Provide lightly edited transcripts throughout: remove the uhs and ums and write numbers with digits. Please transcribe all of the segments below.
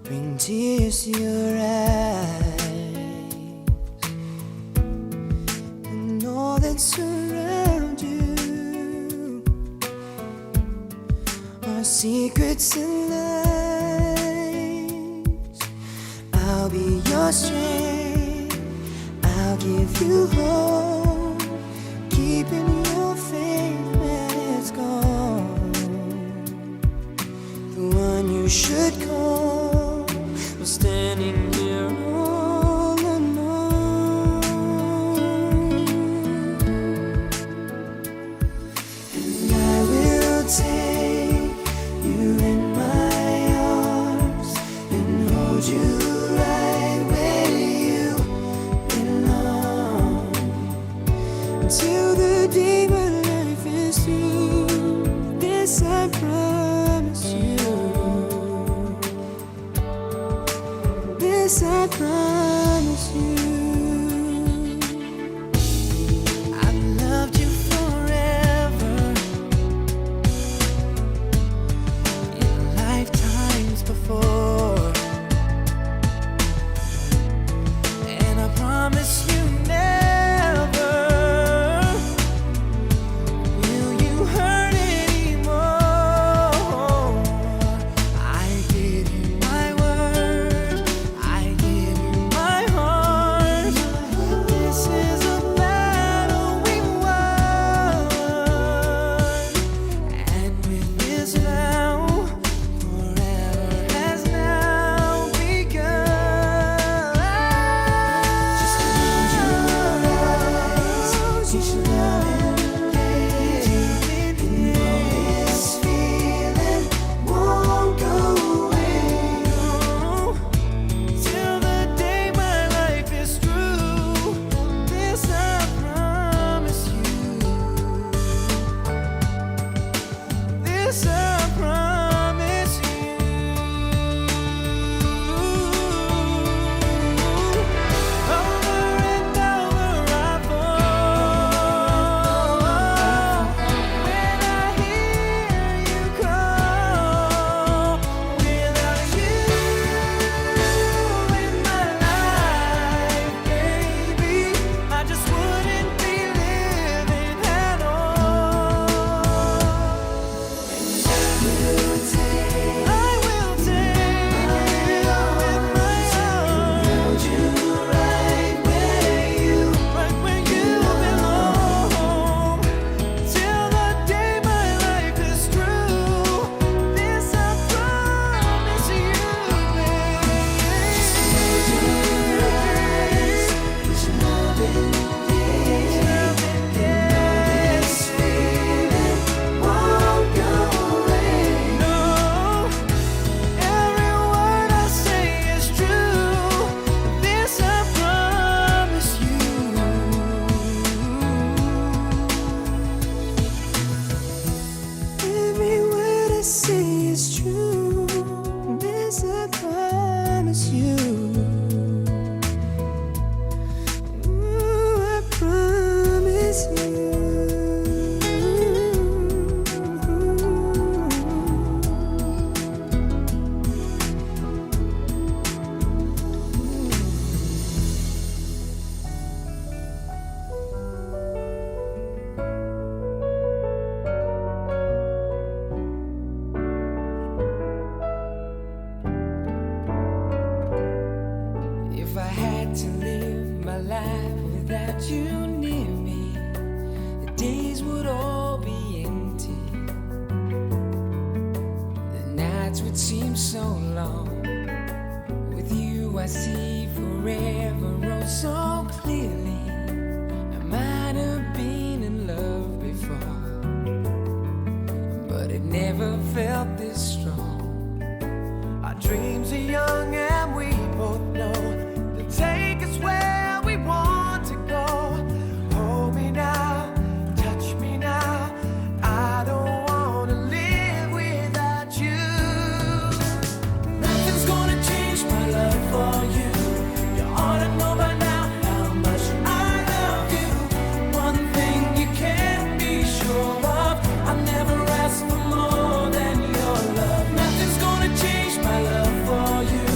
bring tears to your eyes, and all that surround you are secrets and lies. I'll be your strength, I'll give you hope, keeping your faith when it's gone. The one you should call was standing here all alone. And I will take you in my arms and hold you right where you belong, until the day my life is through. This I promise you. This I promise you. I've loved you forever, in lifetimes before, and I promise you never will you hurt anymore. I give you my word, I give you my heart. This is a battle we won, and with this vow, forever has now begun. Just close your eyes, you should love and deep in this feeling won't go away. Till the day my life is through, this I promise you. This I promise you. Over and over I fall when I hear you call. Without you in my life, baby, I just wouldn't be living at all. I will take you in my arms, hold you right where you belong, till the day my life is through. This I promise you, baby. Just close your eyes, put your love in this feeling won't go away. No, every word I say is true. This I promise you. Every word I say is true. This I promise you. Ooh, I promise you. If I had to live my life without you near me, the days would all be empty. The nights would seem so long. With you I see forever oh so clearly. I might have been in love before, but it never felt this strong. Our dreams are young and we both know they'll take us where we want to go. Hold me now, touch me now. I don't wanna live without you. Nothing's gonna change my love for you. You ought to know by now how much I love you. One thing you can't be sure of, I'll never ask for more than your love. Nothing's gonna change my love for you.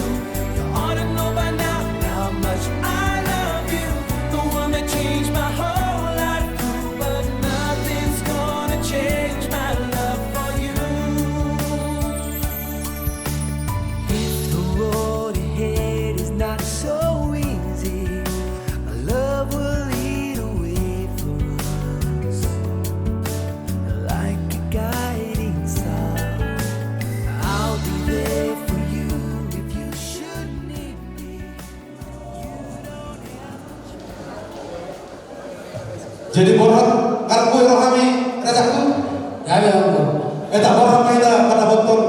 Jadi borot karena gue rohami rajaku. Ya ya ampun. Eta borot maida pada botol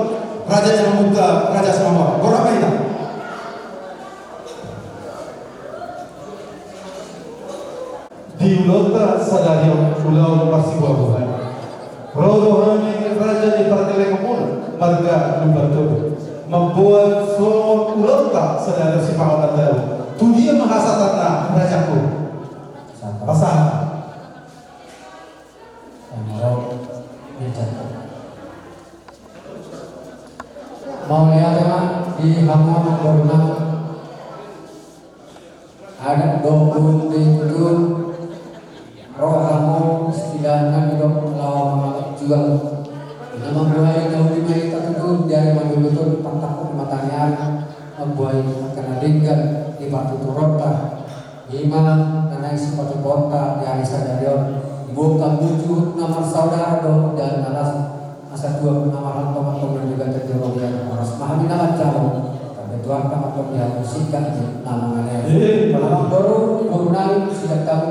raja yang membuka raja semua. Borot maida. Di ulota sadario ulau pasti buah-buahan. Rodo kami raja di partai kemun marga lumbar membuat semua ulota sadario si pangonan tahu. Tu dia menghasatana rajaku. Pasal. Mau lihat memang di halaman berenang ada dokun itu roh kamu setidaknya hidup melawan juga nama buaya jauh di mereka itu dari mana betul takut matanya buaya karena tinggal di batu turota iman karena sepatu kota di hari sadarion bukan wujud nama saudara dong dan alas asa dua nama teman-teman juga terjauh yang harus memahami nama jauh tapi Tuhan akan dihalusikan namanya nama baru mengenai sudah tahu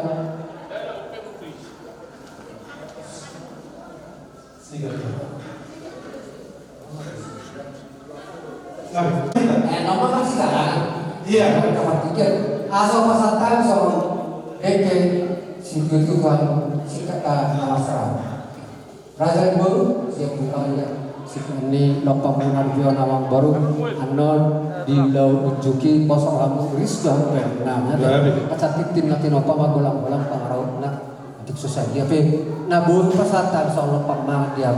nama kan sekarang iya nomor 3 asal pasal tahu soal situ itu kan kata nama serang raja baru siap bukannya ini lokal pengartian nama baru anon di laut ujuki kosong kamu risda namanya kacatitin nanti nopo magolang-golang pengaruh nak untuk susah dia pe nabur pasatan soal lopak mah dia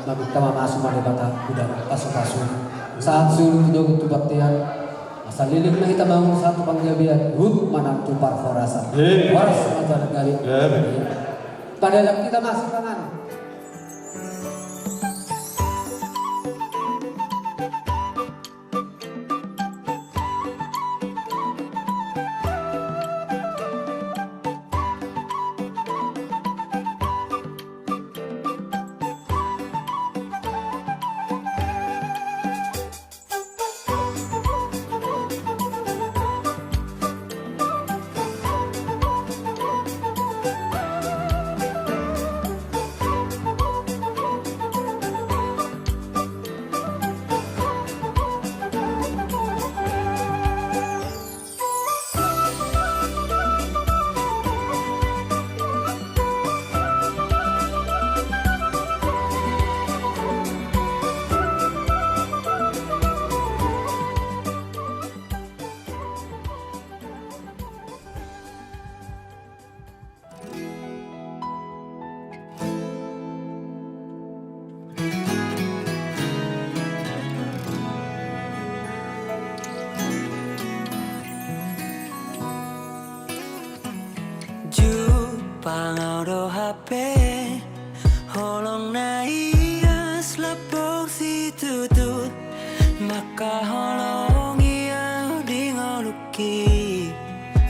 mabita mama asuma di bata udah kasu-kasu saat suruh jauh itu baktian asal lilik na kita bangun satu panggabian mana tu parforasa waras aja kali pada kita masih tangan Pangaudo HP holong naias lepok si tutut maka holong ia di ngoluki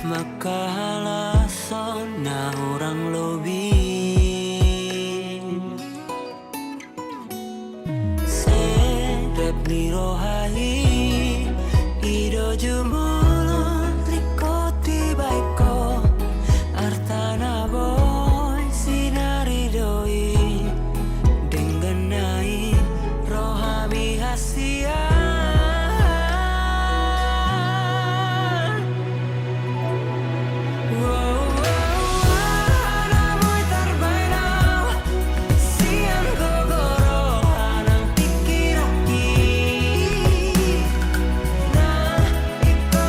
maka halason na orang lobi sedep ni rohai ido jumolo likoti baiko artana boy sinari doi denganai rohami hasian Iko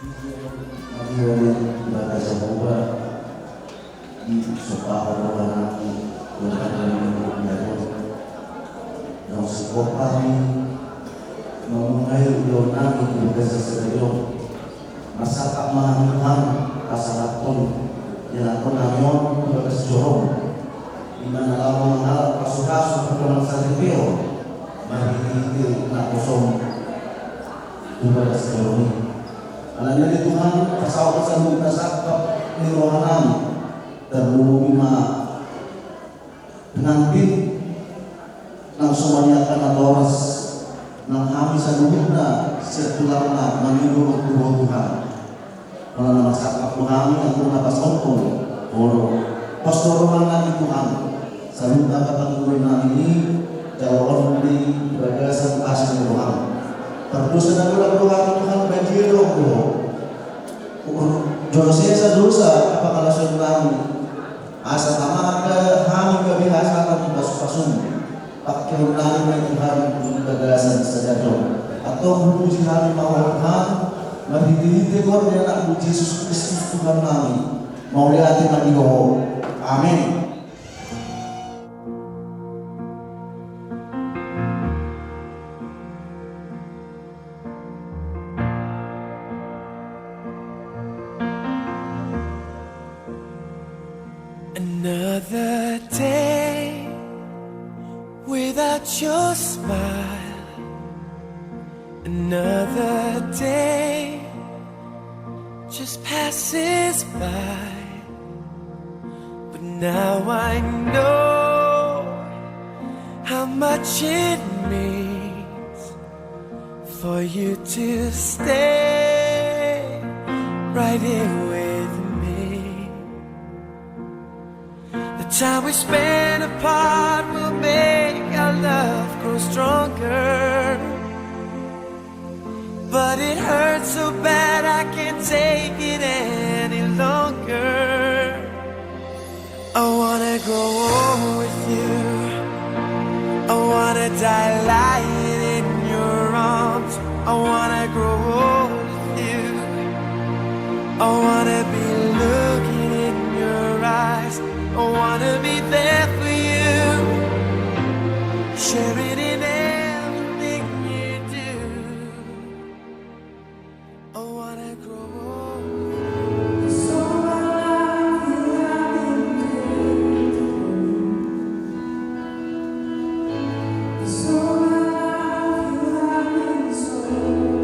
Ngayon, ibadah sa buwa, di sopahan na natin, wala ka naman ngayon. Nang sipot kami, nung ngayon yun namin, ibadah sa sarilo. Masakap mahamuhan, kasalaton, yan ako namin, ibadah sa jorong. Di mana lamang mengalap kaso-kaso perkembangan saripio, mahihiti na kosong ibadah sa jorong. Alam na Tuhan, pasawa sa mga sakap ni rohanan dan lumima penanggit ng sumanyakan na oras ng kami sa lubid na sirkular na manginulog Tuhan. Wala na masakap mo kami ang mga pasontong oro. Pastorohan namin Tuhan sa lupa katanggol namin ini jawaban di bagasan asli Tuhan. Terdosa dan ulang Tuhan banjir dong. Dosa sa dosa apakah langsung kami asa tama ke kami kebihasa kami pasung pakai ulang Tuhan bagasan sejado atau puji kami mau Tuhan menghidupkan Tuhan anak Yesus Kristus Tuhan kami mau lihat mati amin. Another day without your smile. Another day just passes by. But now I know how much it means for you to stay right here with me. The time we spend apart will make our love grow stronger. But it hurts so bad I can't take it any longer. I wanna grow old with you. I wanna die lying in your arms. I wanna grow old with you. I wanna be looking in your eyes. I wanna be there for you, sharing in everything you do. I wanna grow old. So I love you, I've been so I love you, I've been so good.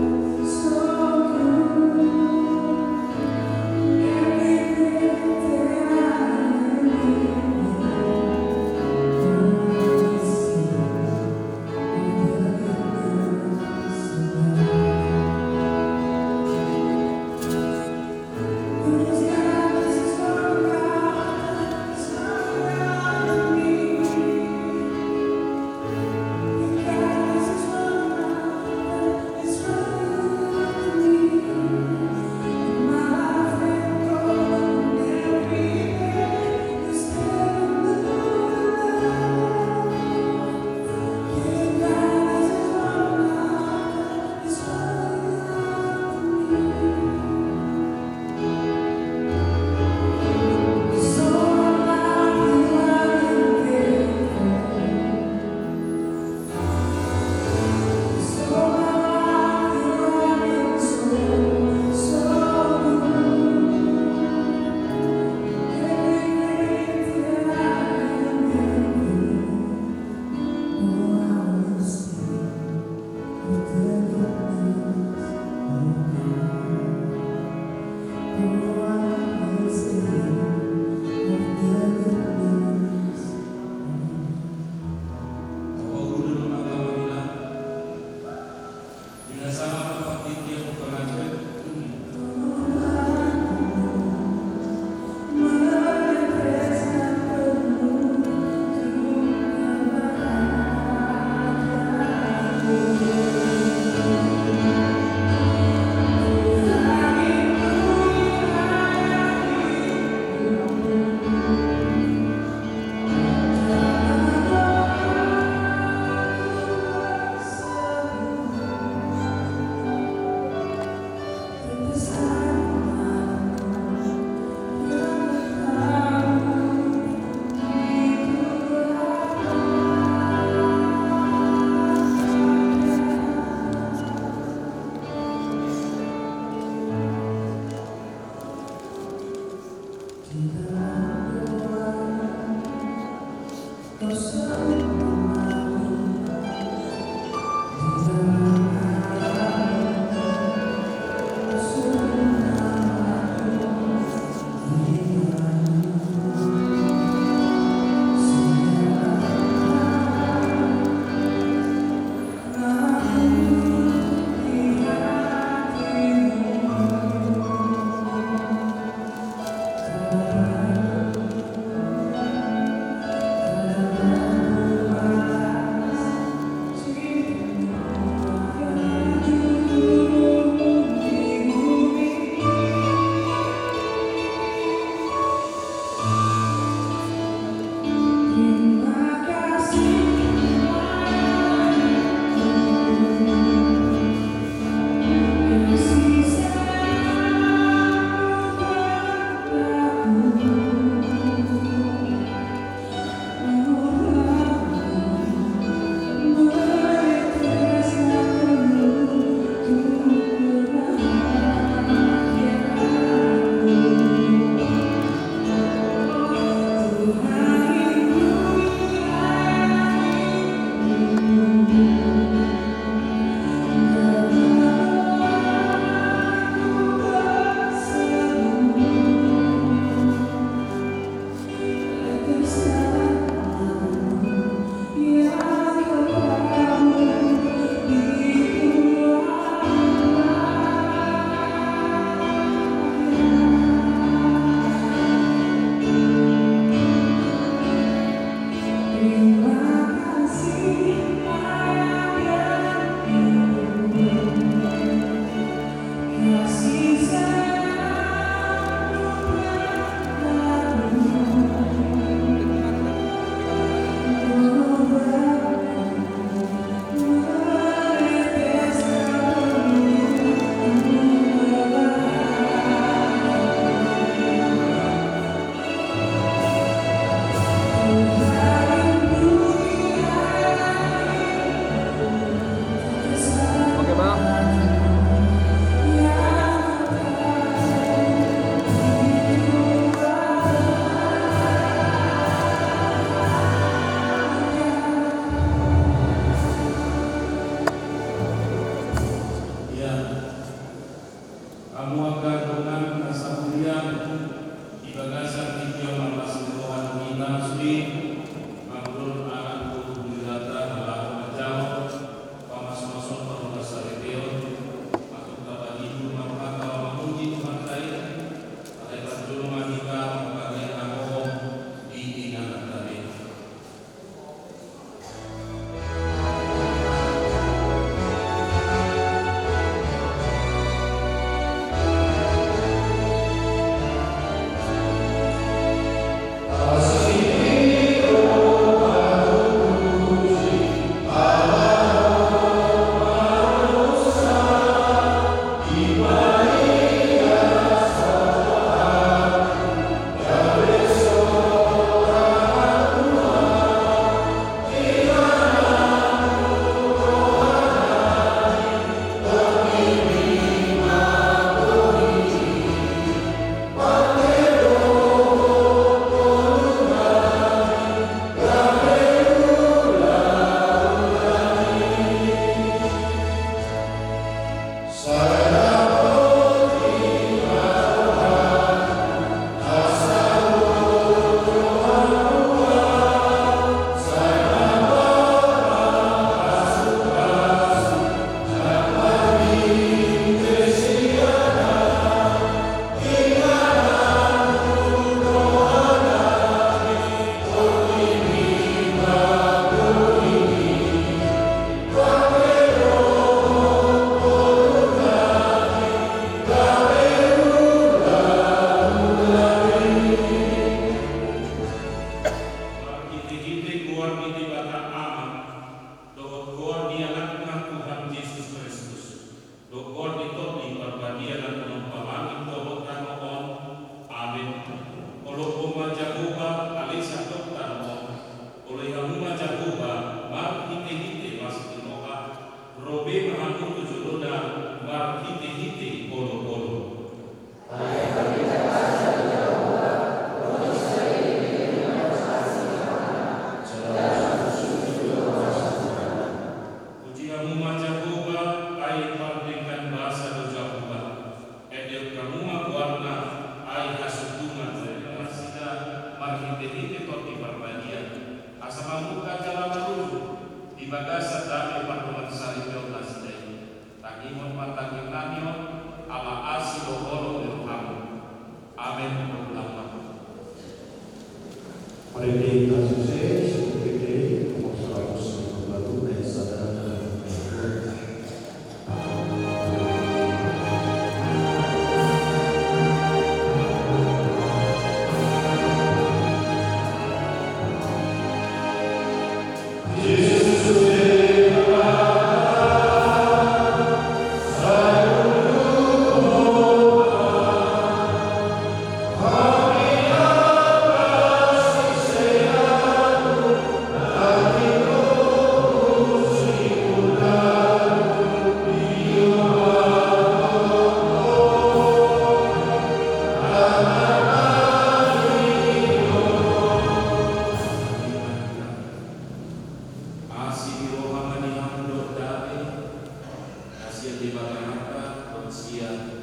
manusia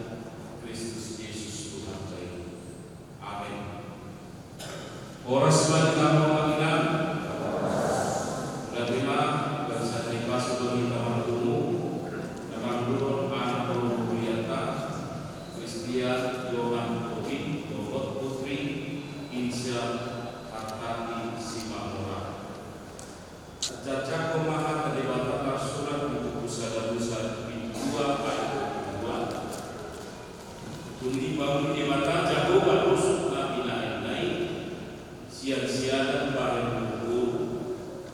Kristus Yesus Tuhan kita. Amin. Ora sembah kamu panginan. Terima dan saya terima sebelum kita bertemu dengan guru anak Mulyata Kristia Johan Kopi Dodot Putri Insya Hartati Simamora. Jajak pemahat terlibat atas surat untuk dosa-dosa di 2 ayat 2. Kundi bangun di mata jago berusuk nabi naik sia-sia bareng buku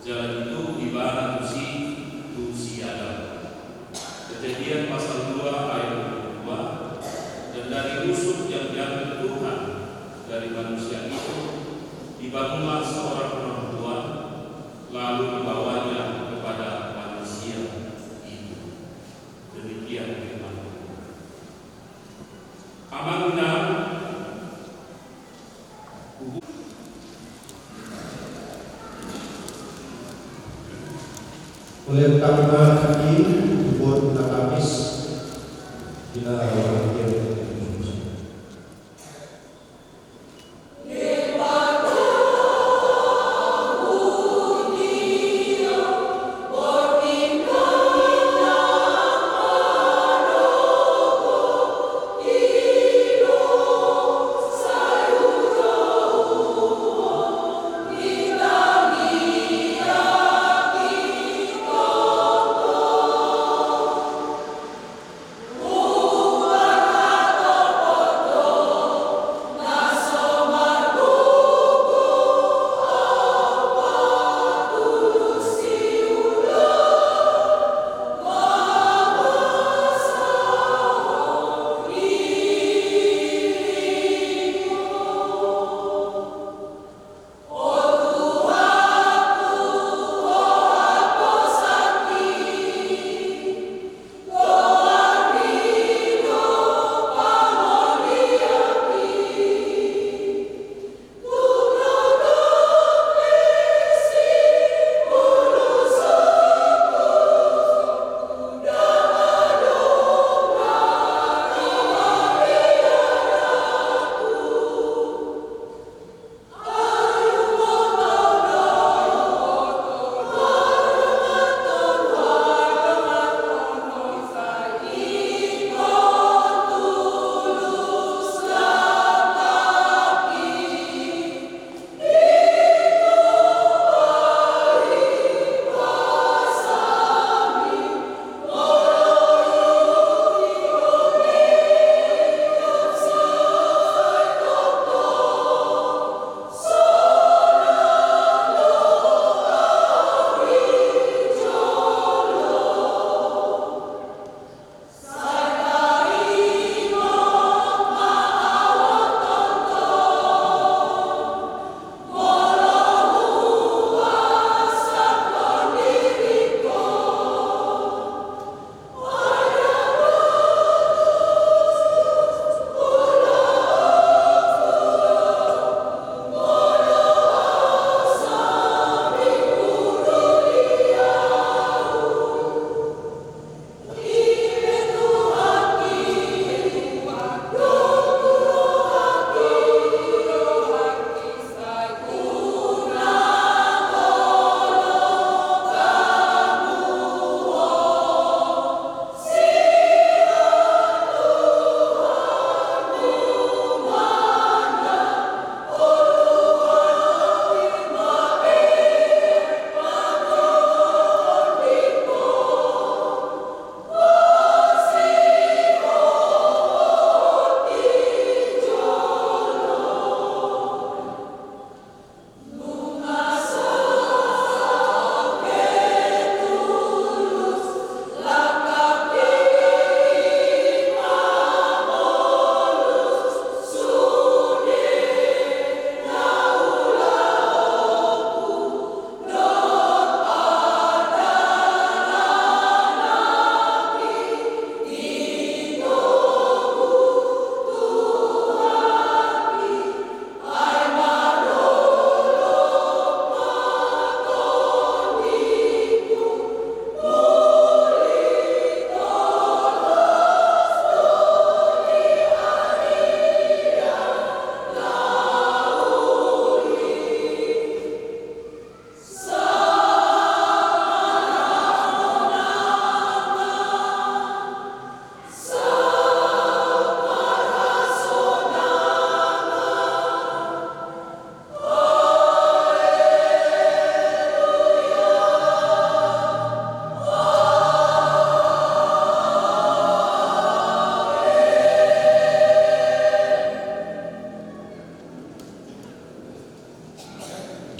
jalan itu ibarat tusi Adam. Kejadian pasal 2 ayat 2. Dan dari rusuk yang diambil Tuhan dari manusia itu dibangunlah seorang perempuan, lalu dibawanya kepada manusia itu. Demikian firman. Amanah oleh tambah kaki buat nakamis bila orang dia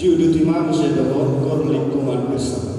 kiudutimamos ya dolor korlik kuman bersama.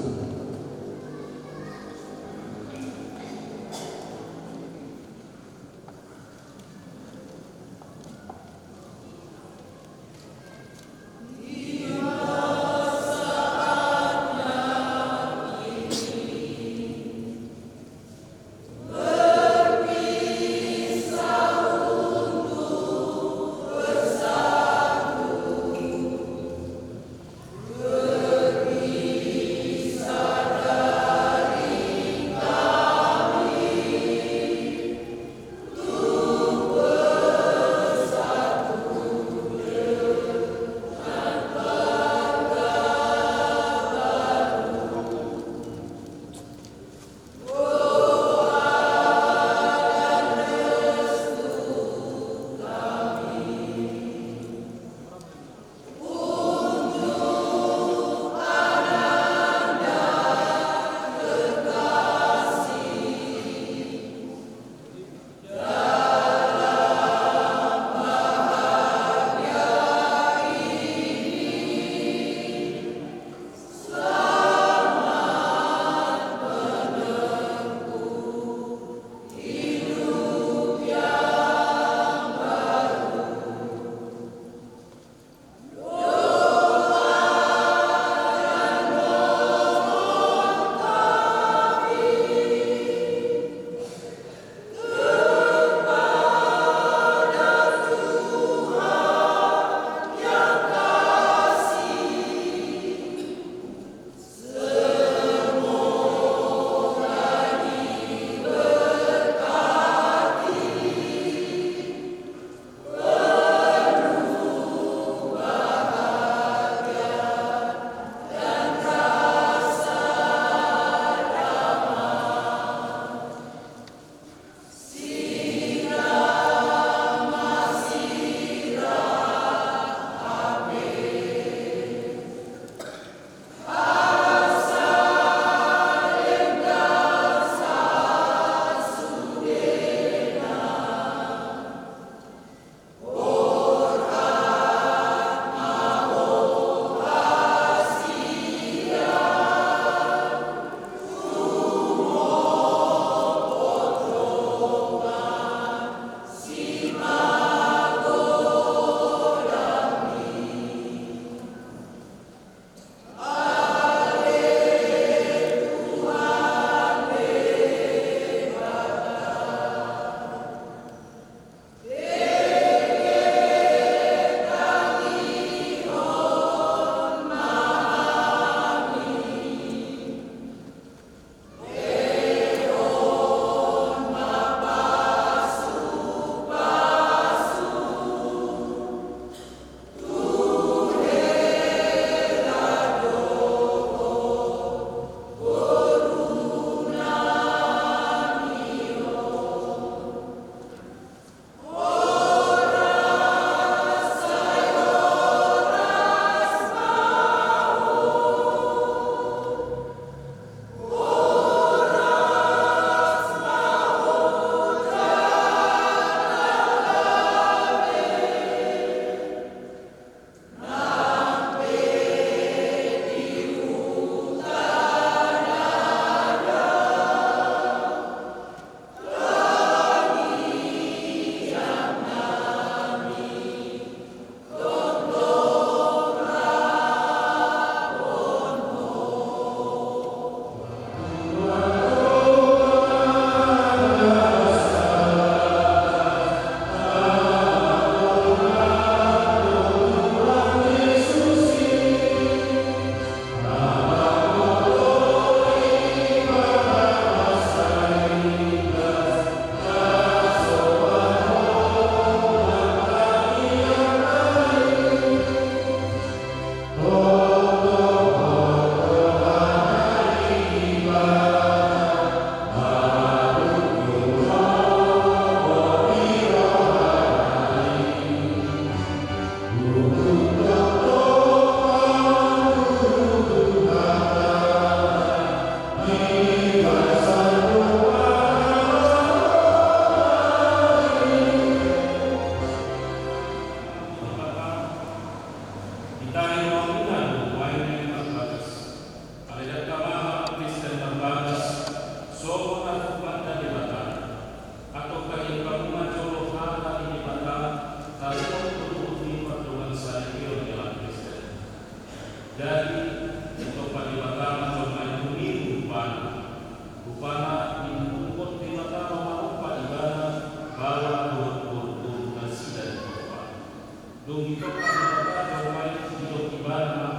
Untuk kata jomai hidup ibadah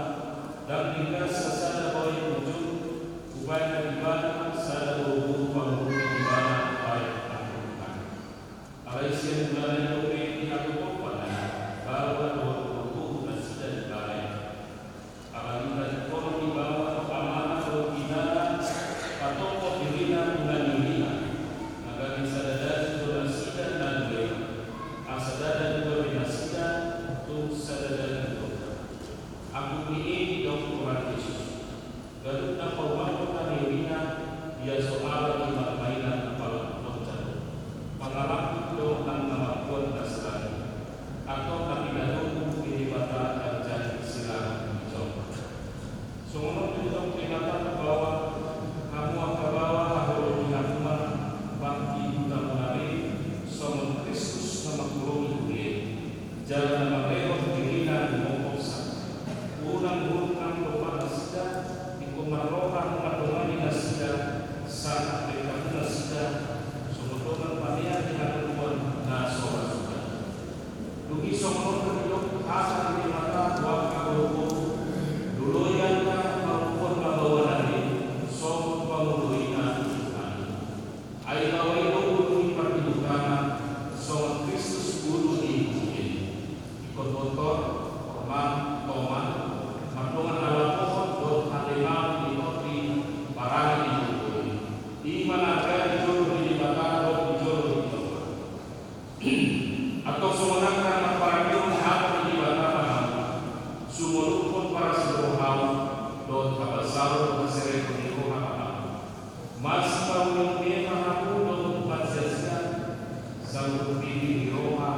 dan tinggal sesada boleh wujud upaya ibadah sada hubung bangun ibadah baik akan. Alaisian bulan itu pihak hukum pada bahwa hukum dan sudah dibaik. Apabila dikorong di bawah amanah atau tidak atau pembina bulan ini agar bisa ada donasi dan beri asadada donasi tu sadada tu. Aku ini Tuhan Yesus. Garuda pembantu kanirina dia soal iman mainan kepala dokter. Pengalaman doang nama Tuhan dasar atau kami dalam ini bata dan jadi silang mencoba. Semua itu peringatan bahwa kamu akan bawa hasil dinamika bangki menari sama Kristus nama kurung dia. Jalan nama lewat dirinya di mokoksa. Urang-urang kepada sida di kumarohan madomani nasida sangat dekat nasida somotongan panian dengan tuan nasora sudah. Dugi somor kedok akan di mata waktu berhukum dulu yang maupun membawa dari somor pemuluhinan Tuhan. Aila waido bumi perhidupan somor Kristus guru di bumi. Ikut motor, orman, toman, Mantungan ala pohon dot halimau di koti barang di bumi. Iman agar dijolo di batang dot dijolo di bawah. Atau semenangkan para biung hati di batang sumulupun para seluruhau dot kabasau berseri peniru hapa. Mas pawang dia mahapu dot pansesnya sambut bibi di roha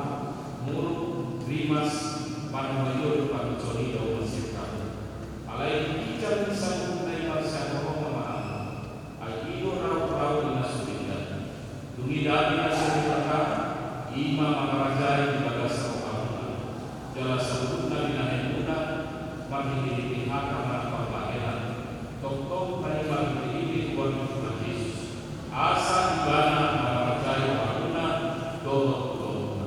mulu rimas panumayur panuconi dot masih alai kita sambut dari masa rohama aido rau-rau dinasubida dungi dadi nasubida ima makarajai di bagasa rohama jala sabutna dinahemuna mahini pihak amat pembaheran tok-tok kaima ini buat Tuhan Yesus asa ibana makarajai rohama dohot-dohot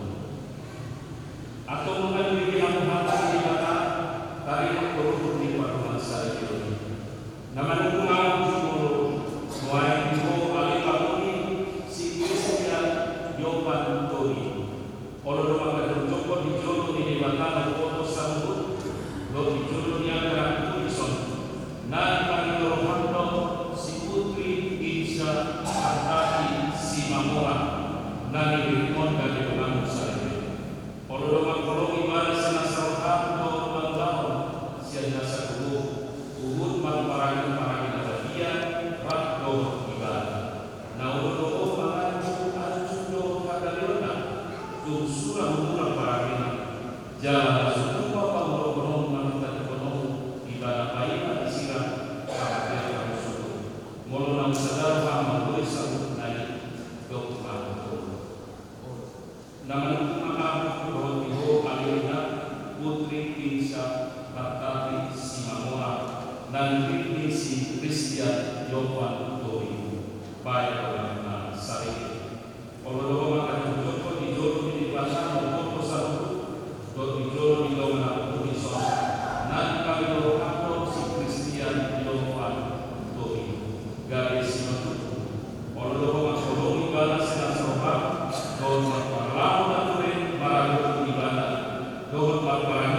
atau mengenai pihak mata di mana tarik turun di paduan saya ini. Nama dukungan jumur mulai jumur alipakuni si Kristian Yopan Tori. Kalau rumah kadang jumur di jodoh di batang foto sambut, lo di jodoh di antara tulisan. Nan kami rohando si Putri Insya Artati si Mamora. Nani berikon dari pengamu saya. Kalau rumah kolong ibadah sana sarokam jasa kubu ubud malparang dia rakdo ibadah. Naudo panganju anjudo kadaliona tu surah umur parangina jalan semua pangoro manutan kono ibadah aina isira kakek kamu suku molona sadar hama boy sabut naik dok pango namun maka rotiho alina putri Insya Artati si Mamora dan Kripni si Kristian Yopan Tori baik orang sari. Kalau doa makan joko di joko di pasar maupun satu dot di joko di lomba tulisan. Nan kami doa si Kristian Yopan Tori garis matu. Kalau doa makan ibadah senang sopan doa makan lalu dan turin barang ibadah doa makan barang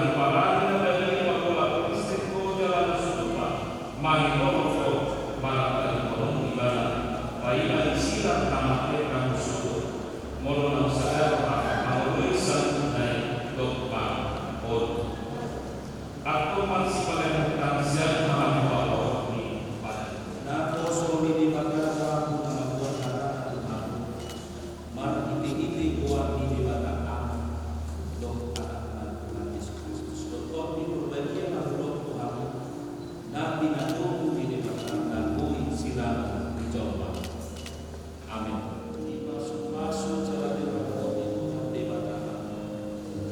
mari kau malam kolong ibadah baiklah silat tamat kamu suruh molona sadar mau lisan naik dokpa od aku masih paling tansian malam bawa ni pada nato soli di bagasa nama buat cara Tuhan mar ini buat di bagasa dok anak Tuhan Yesus Kristus dok di berbagai makhluk Tuhan nabi nabi ini bahkan kui silang dicoba. Amin. Masuk jalan di Tuhan di batang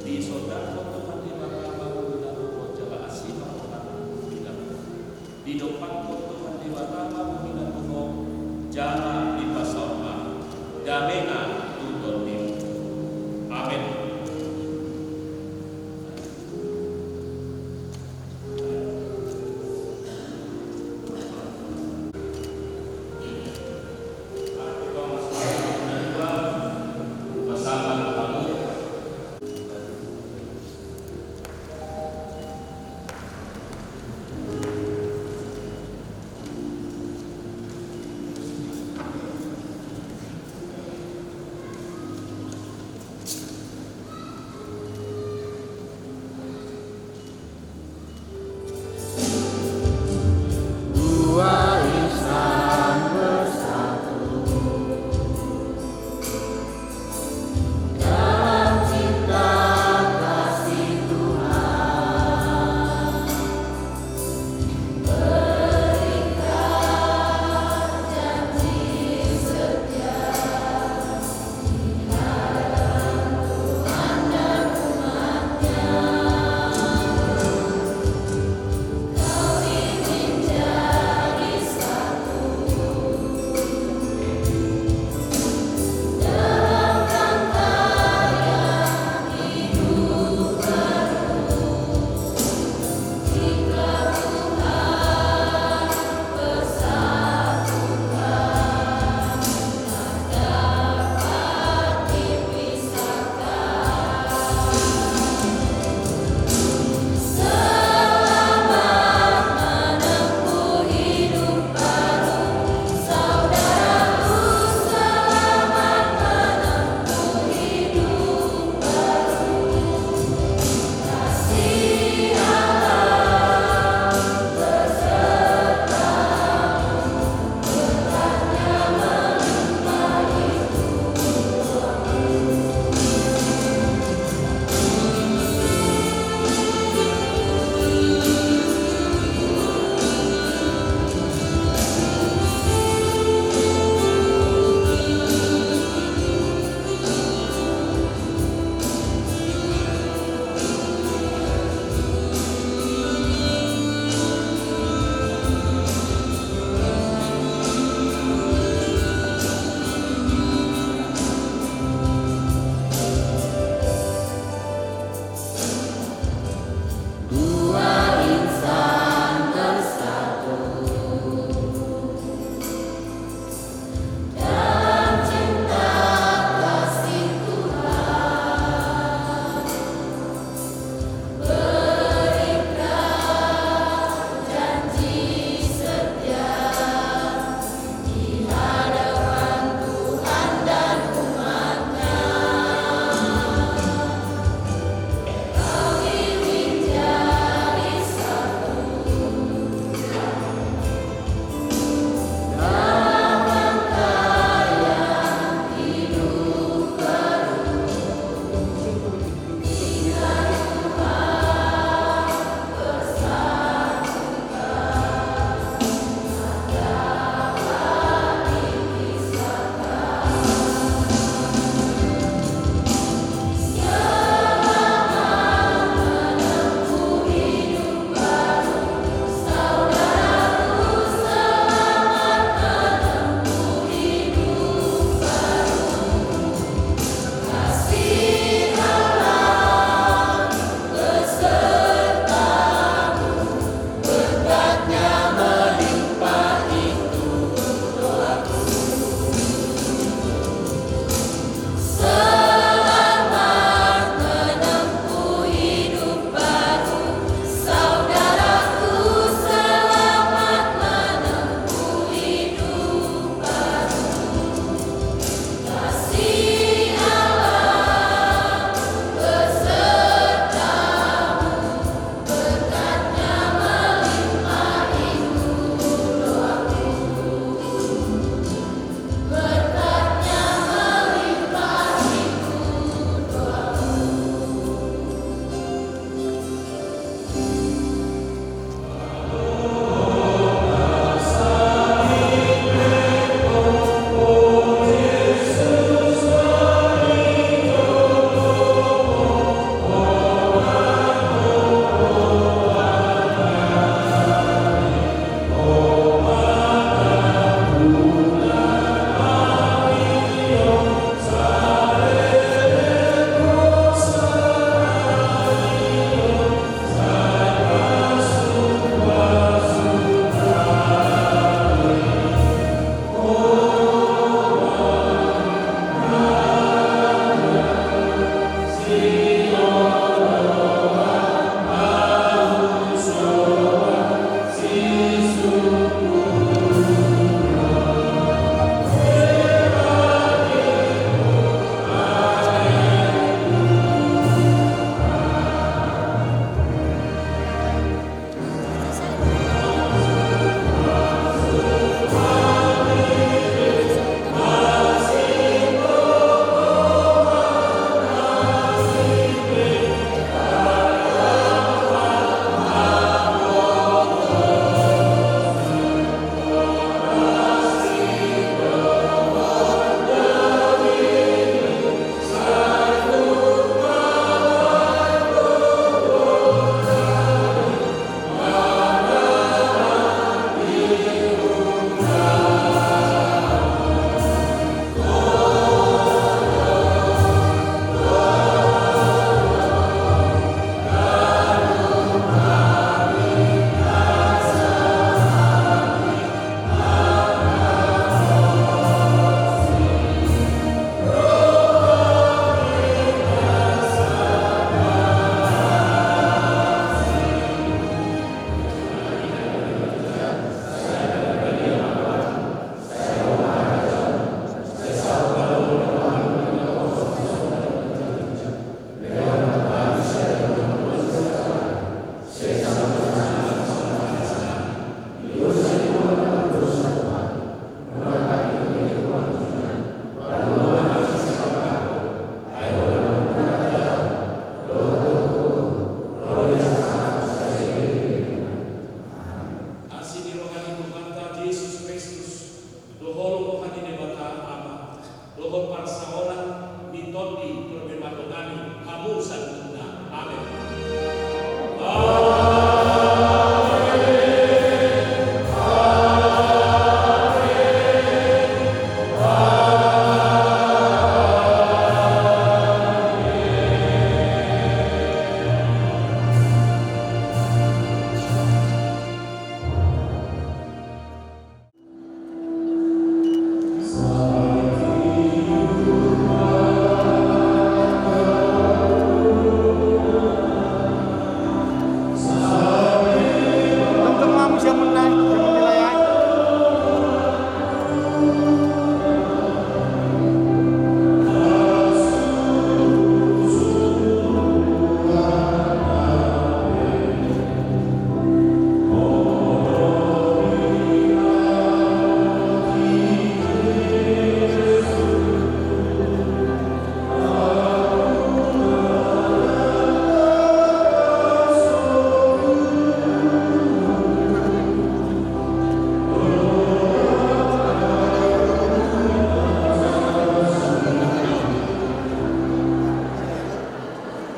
di saudara Tuhan di batang baru dan jalan asih Tuhan di depan Tuhan di batang baru dan jalan di pasar damena tutup. Amin.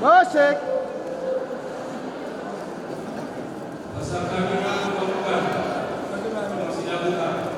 Musik. Pasal kamera melakukan persidangan.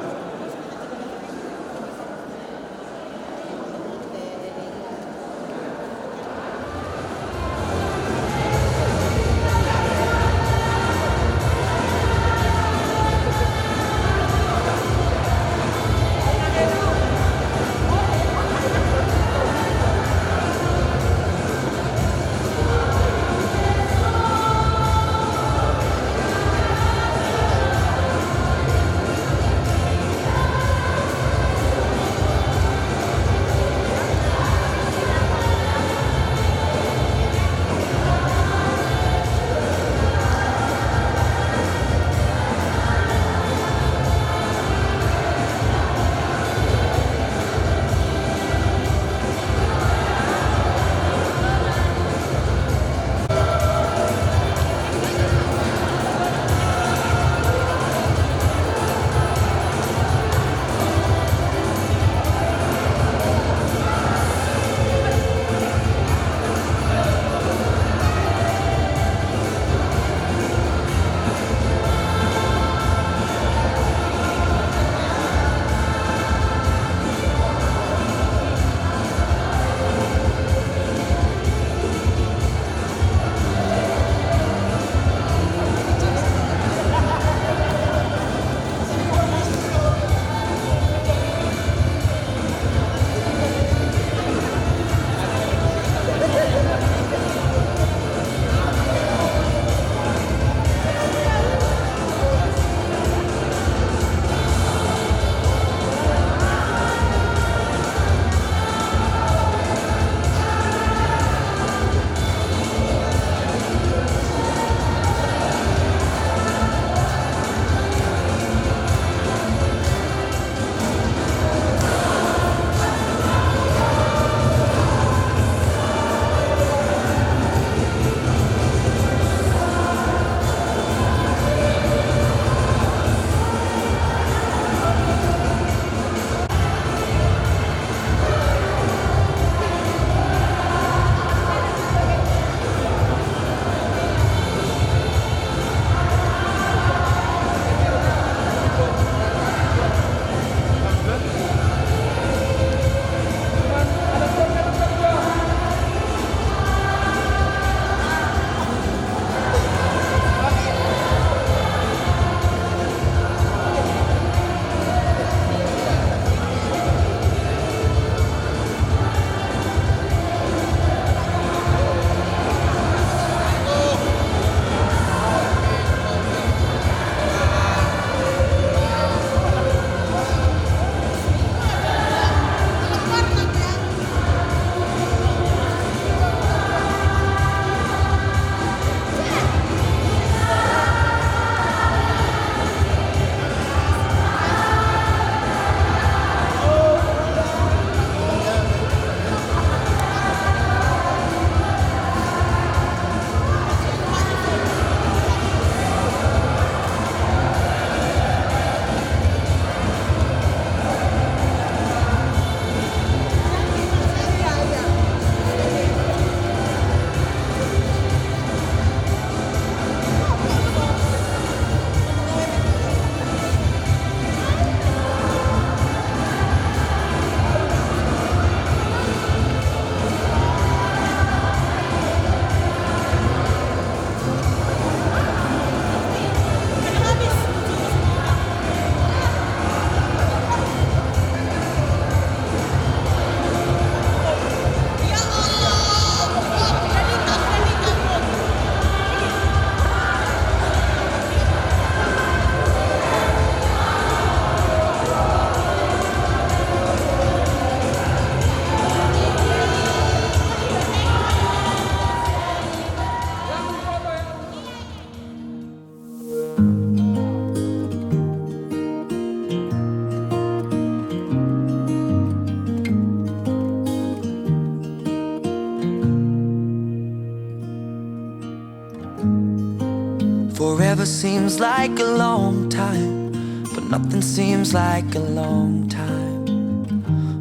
Forever seems like a long time, but nothing seems like a long time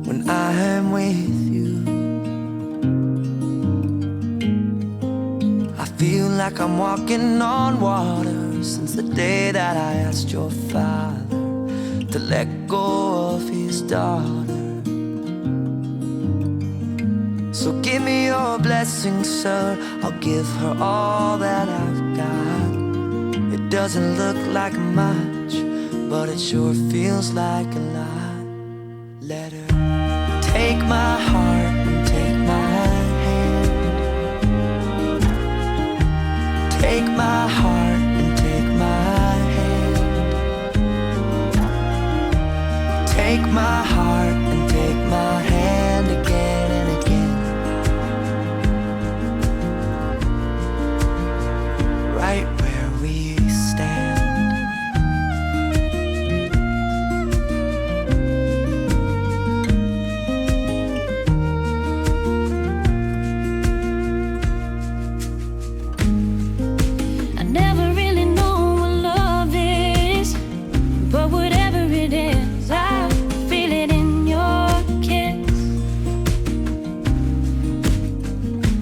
when I am with you. feel like I'm walking on water since the day that I asked your father to let go of his daughter. So give me your blessing, sir. I'll give her all that I've got. It doesn't look like much, but it sure feels like a lot. Let her take my heart and take my hand. Take my heart and take my hand. Take my heart and take my hand again and again. Right where we stand. I never really know what love is, but whatever it is, I feel it in your kiss.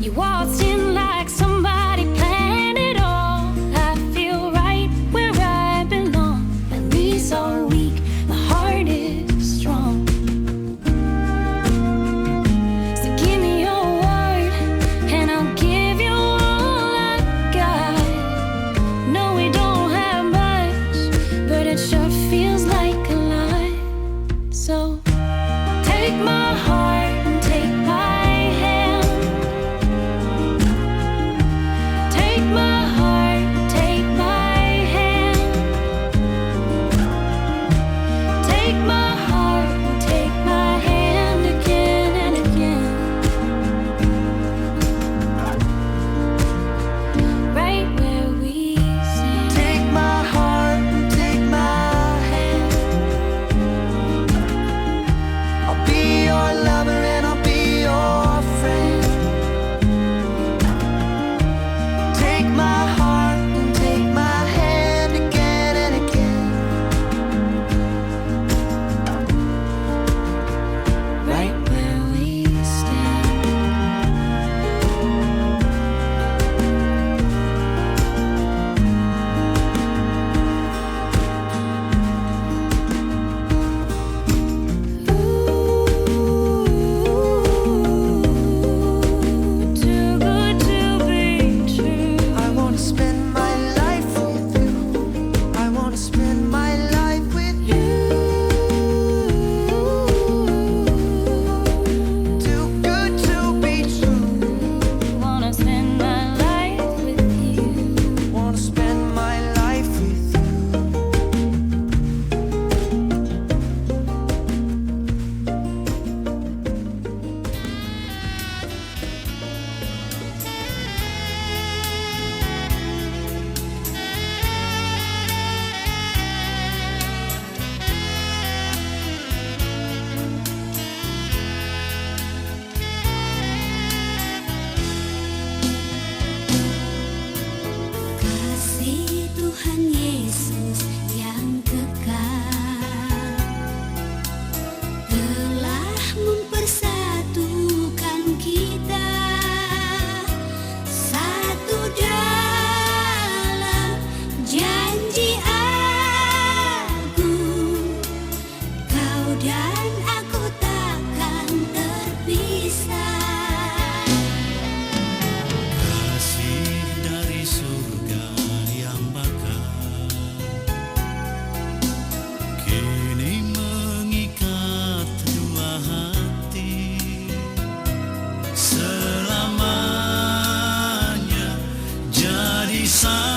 You waltzed in like somebody planned it all. I feel right where I belong. My knees are weak, my heart is strong. So give me your word, and I'll give you all I got. No, we don't have much, but it sure feels like a lot. So take my heart and take my hand. Take my heart, take my hand. Take my heart and take my hand again and again. Right where we stand. Take my heart and take my hand. I'll be your lover and I'll be your friend. Take my heart and take my hand again and again. Right where we stand. Too good to be true. I wanna spend my life with you. I wanna spend my life with you. Too good to be true. Wanna spend my life with you. Wanna spend my life with you. Kasih Tuhan Yesus yang kekal telah mempersatukan kita satu dalam janji agung. Kau dan aku takkan terpisah. Kasih dari surga yang bakal kini mengikat dua hati selamanya jadi satu.